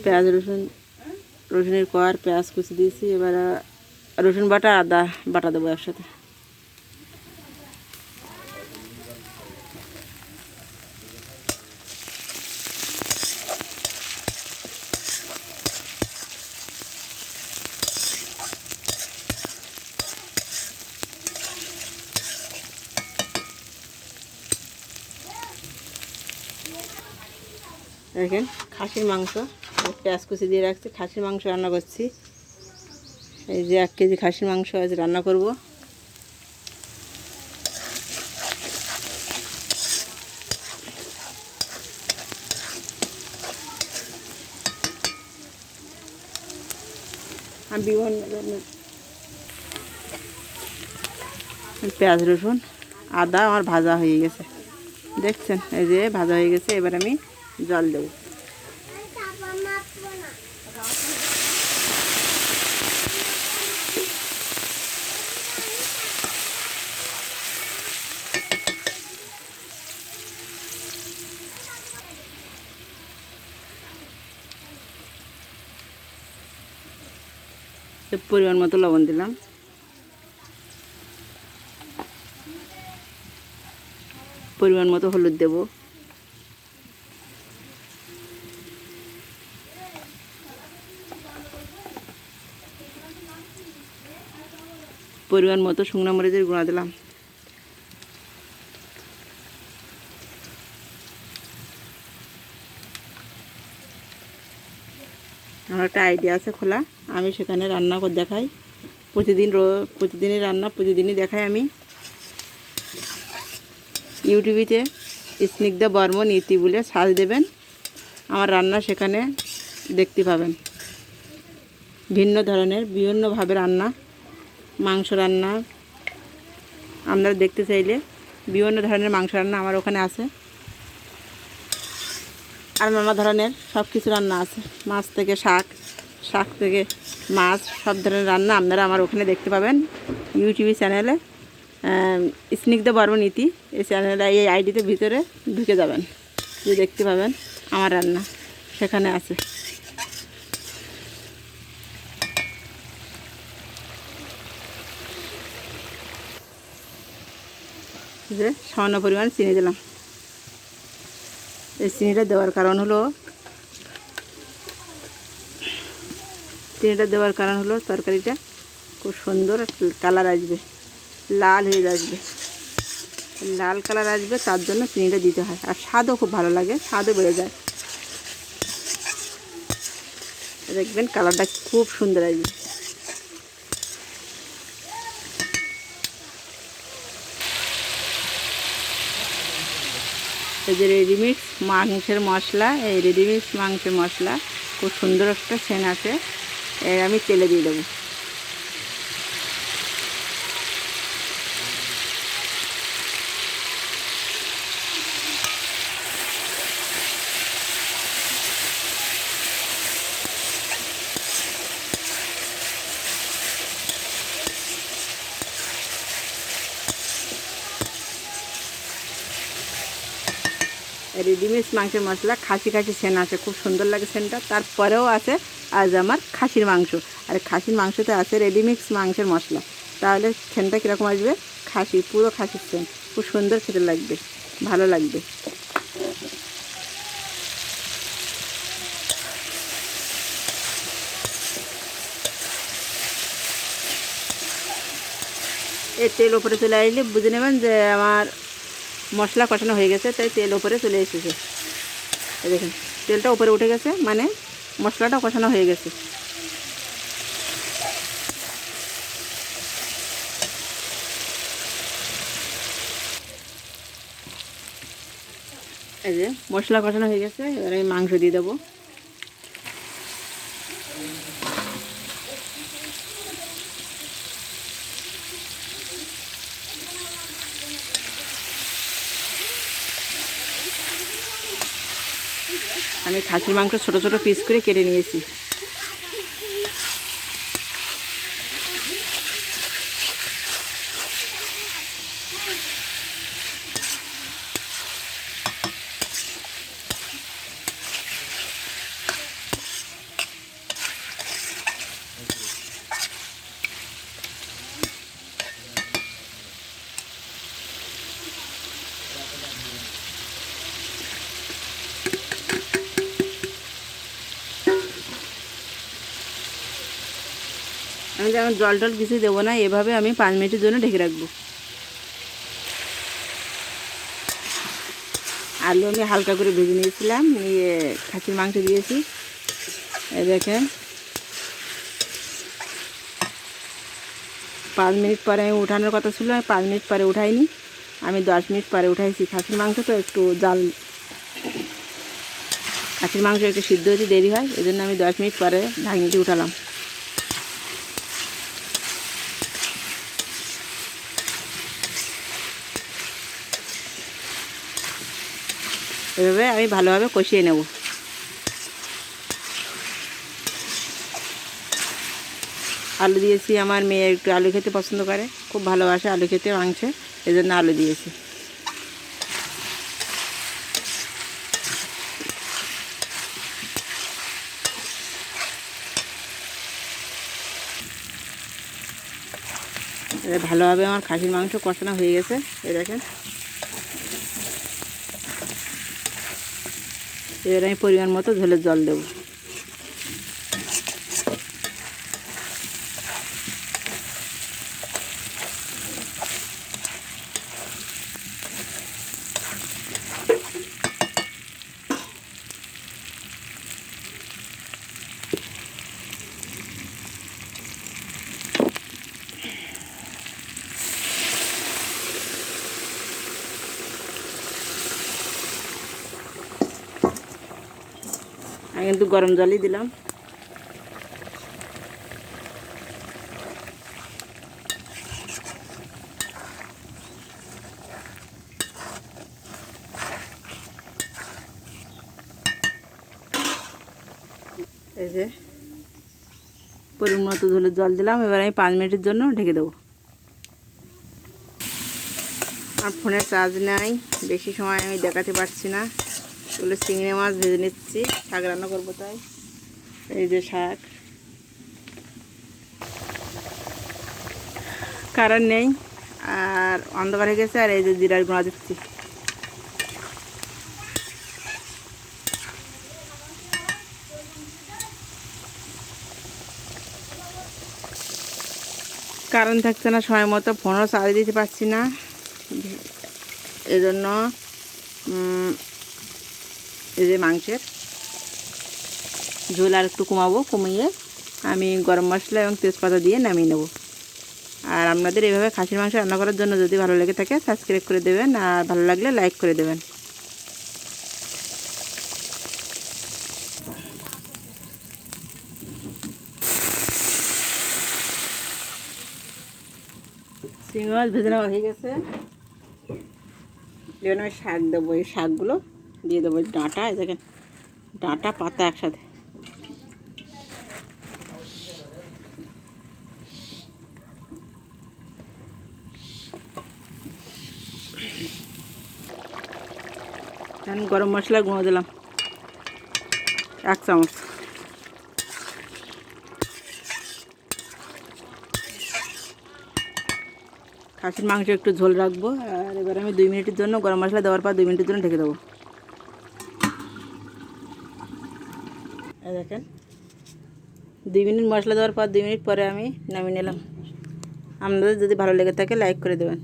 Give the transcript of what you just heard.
পেঁয়াজ রসুনের কোয়ার পেঁয়াজ কুচি দিয়েছি। এবার রসুন বাটা আদা বাটা দেবো একসাথে। দেখেন খাসির মাংস পেঁয়াজ কুচি দিয়ে রাখছি, খাসির মাংস রান্না করছি। এই যে 1 কেজি খাসির মাংস আজ রান্না করব। আমি বিভিন্ন ধরনের পেঁয়াজ রসুন আদা আমার ভাজা হয়ে গেছে, দেখছেন এই যে ভাজা হয়ে গেছে। এবার আমি জল দেব। পরিমাণ মতো লবণ দিলাম, পরিমাণ মতো হলুদ দেব, পরিমাণ মতো শুকনো মরিচের গুঁড়া দিলাম। আমার একটা আইডিয়া আছে খোলা, আমি সেখানে রান্না করে দেখাই। প্রতিদিনই রান্না প্রতিদিনই দেখাই আমি। ইউটিউবেতে স্নিগ্ধা বর্মন ইতি বলে সার্চ দেবেন, আমার রান্না সেখানে দেখতে পাবেন। ভিন্ন ধরনের বিভিন্নভাবে রান্না, মাংস রান্না আপনারা দেখতে চাইলে বিভিন্ন ধরনের মাংস রান্না আমার ওখানে আছে। আর নানা ধরনের সব কিছু রান্না আছে, মাছ থেকে শাক, শাক থেকে মাছ, সব ধরনের রান্না আপনারা আমার ওখানে দেখতে পাবেন। ইউটিউব চ্যানেলে স্নিগ্ধা বর্মন ইতি, এই চ্যানেলে এই আইডিতে ভিতরে ঢুকে যাবেন, যে দেখতে পাবেন আমার রান্না সেখানে আছে। যে সামান্য পরিমাণ চিনি দিলাম। এই চিনিটা দেওয়ার কারণ হলো তরকারিটা খুব সুন্দর কালার আসবে, লাল হয়ে আসবে, লাল কালার আসবে, তার জন্য চিনিটা দিতে হয়। আর স্বাদও খুব ভালো লাগে, স্বাদও বেড়ে যায়। দেখবেন কালারটা খুব সুন্দর আসবে। এই যে রেডিমিক্স মাংসের মশলা, এই রেডিমিক্স মাংসের মশলা খুব সুন্দর একটা সেন্ট আছে। এর আমি তেলে দিয়ে দেবো। রেডিমিক্স মাংসের মশলা খাসি সেন্ট আছে, খুব সুন্দর লাগে সেন্টটা। তারপরেও আছে আজ আমার খাসির মাংস, আর খাসির মাংসতে আছে রেডিমিক্স মাংসের মশলা। তাহলে সেন্টটা কীরকম আসবে? পুরো খাসির সেন্ট, খুব সুন্দর খেতে লাগবে, ভালো লাগবে। এই তেল ওপরে চলে আসলে বুঝে নেবেন যে আমার মশলা কষানো হয়ে গেছে, তাই তেল ওপরে চলে এসেছে। দেখুন তেলটা উপরে উঠে গেছে, মানে মশলাটা কষানো হয়ে গেছে। এই যে মশলা কষানো হয়ে গেছে, এবার আমি মাংস দিয়ে দেবো। আমি খাসির মাংস ছোট ছোট পিস করে কেটে নিয়েছি। আমি যেমন জল টল কিছুই দেবো না, এভাবে আমি 5 মিনিটের জন্য ঢেকে রাখবো। আলু আমি হালকা করে ভেজে নিয়েছিলাম, নিয়ে খাসির মাংস দিয়েছি। এই দেখেন 5 মিনিট পরে আমি উঠানোর কথা ছিল, আমি 5 মিনিট পরে উঠাইনি, আমি 10 মিনিট পরে উঠাইছি। খাসির মাংস তো একটু খাসির মাংস একটু সিদ্ধ হতে দেরি হয়, এই জন্য আমি 10 মিনিট পরে ঢাকনিতে উঠালাম। এভাবে আমি ভালোভাবে কষিয়ে নেব। আলু দিয়েছি, আমার মেয়ে একটু আলু খেতে পছন্দ করে, খুব ভালোবাসে আলু খেতে মাংসে, এই জন্য আলু দিয়েছি। ভালোভাবে আমার খাসির মাংস কষানো হয়ে গেছে। এই দেখেন, এবার আমি পরিমাণ মতো ঝোলের জল দেবো। আমি কিন্তু গরম জলই দিলাম। এই যে পরিমাণ মতো ঝোলের জল দিলাম, এবার আমি 5 মিনিটের জন্য ঢেকে দেবো। আমার ফোনে চার্জ নাই, বেশি সময় আমি দেখাতে পারছি না। এগুলো চিংড়ি মাছ ভেজে নিচ্ছি, শাক রান্না করবো তাই। এই যে শাক, কারেন্ট নেই আর অন্ধকার হয়ে গেছে, আর এই যে জিরার গুঁড়া দিচ্ছি। কারেন্ট থাকছে না সময় মতো, ফোনও চার্জ দিতে পারছি না, এজন্য এই যে মাংসের ঝোল আর একটু কমিয়ে আমি গরম মশলা এবং তেজপাতা দিয়ে নামিয়ে নেব। আর আপনাদের এইভাবে খাসির মাংস রান্না করার জন্য যদি ভালো লেগে থাকে সাবস্ক্রাইব করে দেবেন, আর ভালো লাগলে লাইক করে দেবেন। চিংড়ি মাছ ভেজে নেওয়া হয়ে গেছে, এবার আমি শাক দেবো। এই শাকগুলো দিয়ে দেবো, ডাঁটা, এই দেখেন ডাঁটা পাতা একসাথে। আমি গরম মশলা গুঁড়ো দিলাম 1 চামচ। খাসির মাংস একটু ঝোল রাখবো, আর এবার আমি 2 মিনিটের জন্য গরম মশলা দেওয়ার পর 2 মিনিটের জন্য ঢেকে দেবো। এই দেখেন 2 মিনিট মশলা দেওয়ার পর 2 মিনিট পরে আমি নামিয়ে নিলাম। আপনাদের যদি ভালো লেগে থাকে লাইক করে দেবেন।